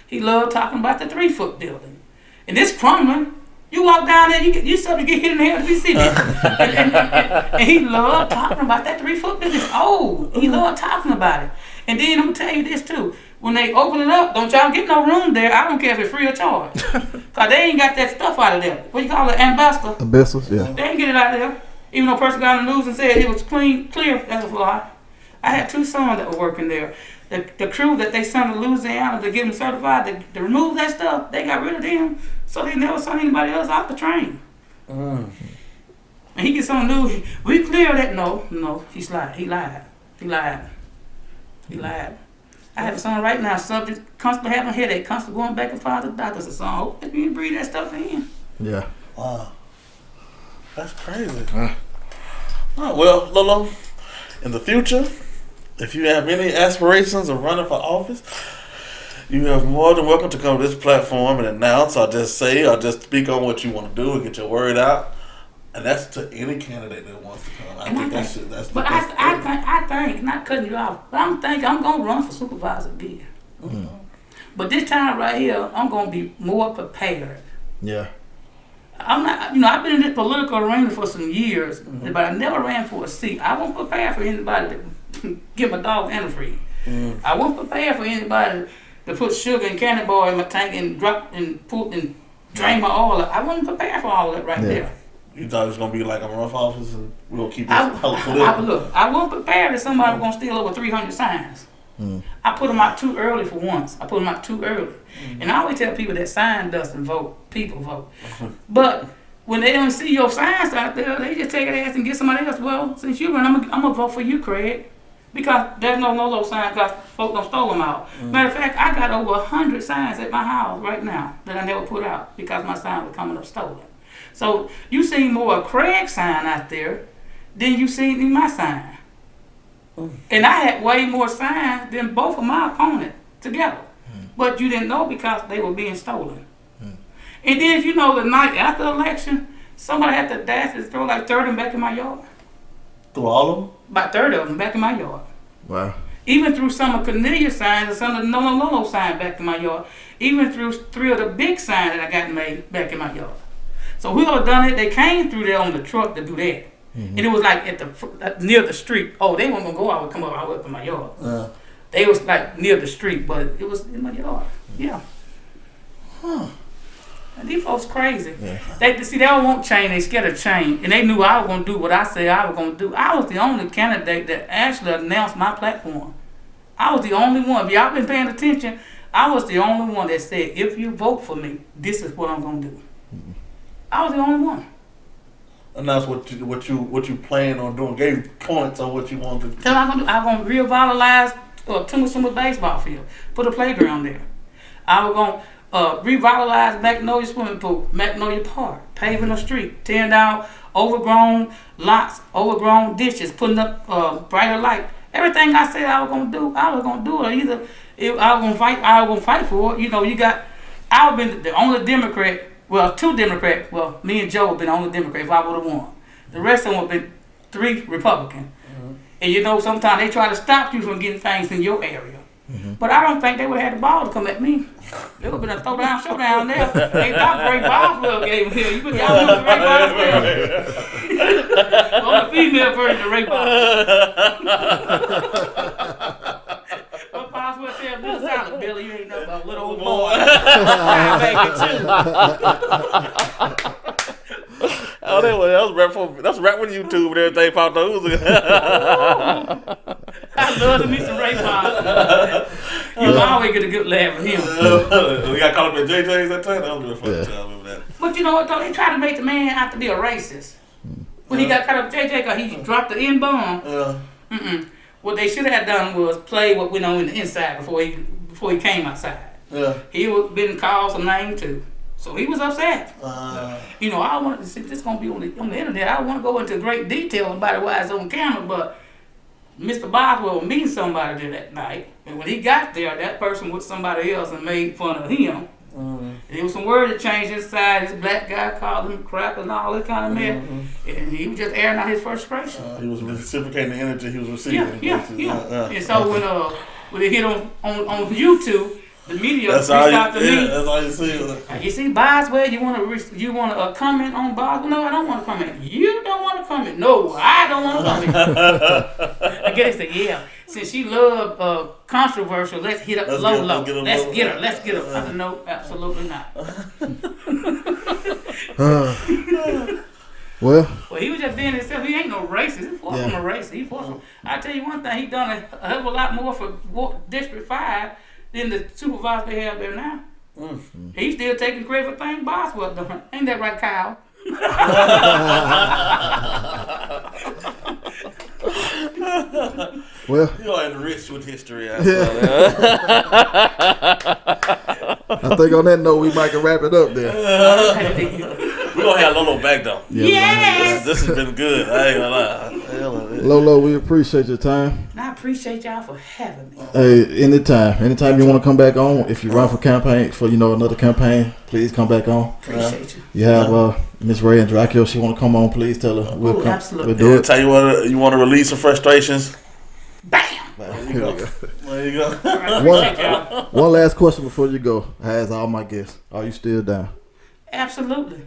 He loved talking about the 3-foot building. And this crumbling, you walk down there, you something get hit in the head if you see that. and he loved talking about that 3-foot building. It's old. He loved talking about it. And then I'm going to tell you this too. When they open it up, don't y'all get no room there. I don't care if it's free or charge. Because they ain't got that stuff out of there. What you call it? Asbestos?
Asbestos, yeah.
They ain't get it out of there. Even though a person got on the news and said it was clear, that's a lie. I had 2 sons that were working there. The crew that they sent to Louisiana to get them certified to remove that stuff, they got rid of them, so they never sent anybody else out the train. And he gets on the news, we clear that. No, he lied. I have a son right now, subject, constantly having a headache, constantly going back and forth to the doctor. I said, son, hope you didn't breathe that stuff in.
Yeah.
Wow. That's crazy. Well, Lolo, in the future, if you have any aspirations of running for office, you are more than welcome to come to this platform and announce or just say or just speak on what you want to do and get your word out. And that's to any candidate that wants to come. I think, not cutting you off, but I'm thinking I'm going to run for supervisor again. Mm-hmm. But this time right here, I'm going to be more prepared.
Yeah.
I'm not, I've been in this political arena for some years, but I never ran for a seat. I won't prepare for anybody to give my dog antifreeze. I won't prepare for anybody to put sugar and candy bar in my tank and drop and put and drain my oil. I wasn't prepared for all that there.
You thought it was going to be like a rough office and we're going to keep this
Look, I wasn't prepared that somebody was going to steal over 300 signs. I put them out too early for once. And I always tell people that sign doesn't vote, people vote. But when they don't see your signs out there, they just take their ass and get somebody else. Well, since you run, I'm going to vote for you, Craig. Because there's no Lolo sign because folks don't stole them out. Matter of fact, I got over 100 signs at my house right now that I never put out because my sign was coming up stolen. So you see more of Craig's sign out there than you see in my sign. And I had way more signs than both of my opponents together. But you didn't know because they were being stolen. And then, the night after the election, somebody had the audacity to throw like 30 of them back in my yard.
Through all of them?
About 30 of them back in my yard.
Wow.
Even through some of Cornelius signs and some of the Lolo signs back in my yard. Even through 3 of the big signs that I got made back in my yard. So whoever done it, they came through there on the truck to do that. And it was like at the near the street. Oh, they weren't gonna go. I would come up. I would up in my yard. They was like near the street, but it was in my yard. Yeah. And these folks crazy. Yeah. They don't want change. They scared of change, and they knew I was gonna do what I said I was gonna do. I was the only candidate that actually announced my platform. I was the only one. If y'all been paying attention, I was the only one that said, if you vote for me, this is what I'm gonna do. I was the only one.
And that's what you plan on doing. Gave points on what you wanted to do.
Tell I'm gonna revitalize Timbers baseball field. Put a playground there. I was gonna revitalize Magnolia Swimming Pool, Magnolia Park, paving the street, tearing down overgrown lots, overgrown ditches, putting up brighter light. Everything I said I was gonna do, I was gonna do it. Either I was gonna fight for it. You know, I've been the only Democrat. Well, 2 Democrats. Well, me and Joe have been the only Democrat if I would have won. The rest of them have been 3 Republican. Mm-hmm. And you know, sometimes they try to stop you from getting things in your area. Mm-hmm. But I don't think they would have had the ball to come at me. It would have been a throwdown showdown there. They thought Ray Boswell gave him here. You y'all remember Ray Boswell? I'm the female version of Ray Boswell. What Boswell said, Bill Silent, Billy, you ain't nothing but a little old boy. Baby, too.
Oh, that's rap on YouTube and everything popped up.
I love to meet some Ray Boswell. You always get a good laugh with him.
We got caught up at JJ's that time. That was really funny. I remember that.
But you know what though? They try to make the man have to be a racist. When he got caught up with JJ because he dropped the N-bomb. What they should have done was play what went on in the inside before he came outside. Yeah. He was been called some name too. So he was upset. You know, I want to see this gonna be on the internet. I don't want to go into great detail about it while it's on camera, but Mr. Boswell was meeting somebody there that night, and when he got there, that person was somebody else and made fun of him. There was some word that changed inside. This black guy called him crap and all that kind of mess, and he was just airing out his frustration.
He was reciprocating the energy he was receiving.
Yeah. And so when it hit on YouTube, the media reached out to me.
That's all you see.
You see, Boswell, you want to comment on Boswell? No, I don't want to comment. You don't want to comment? No, I don't want to comment. I guess they said, yeah. Since she loved controversial, let's hit up Lolo. Let's get her. I said, no, absolutely not.
Well,
he was just being himself. He ain't no racist. He's far from a racist. I tell you one thing, he done a hell of a lot more for District 5 than the supervisor they have there now. He's still taking credit for things Boswell done. Ain't that right, Kyle?
Well, you're enriched with history. I
think on that note, we might can wrap it up there.
We're going to have Lolo back, though.
Yes!
This has been good. I ain't gonna lie.
Lolo, we appreciate your time.
I appreciate y'all for having me.
Hey, anytime you want to come back on, if you run for another campaign, please come back on.
Appreciate you.
You have Miss Ray Andreacchio. She want to come on, please tell her.
Absolutely.
We'll do it.
Tell you what, you want to release some frustrations?
Bam!
There you go.
One last question before you go. I ask all my guests, are you still down?
Absolutely.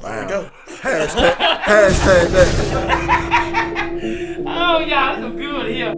There you go.
Hashtag that.
Oh, y'all, this is good here.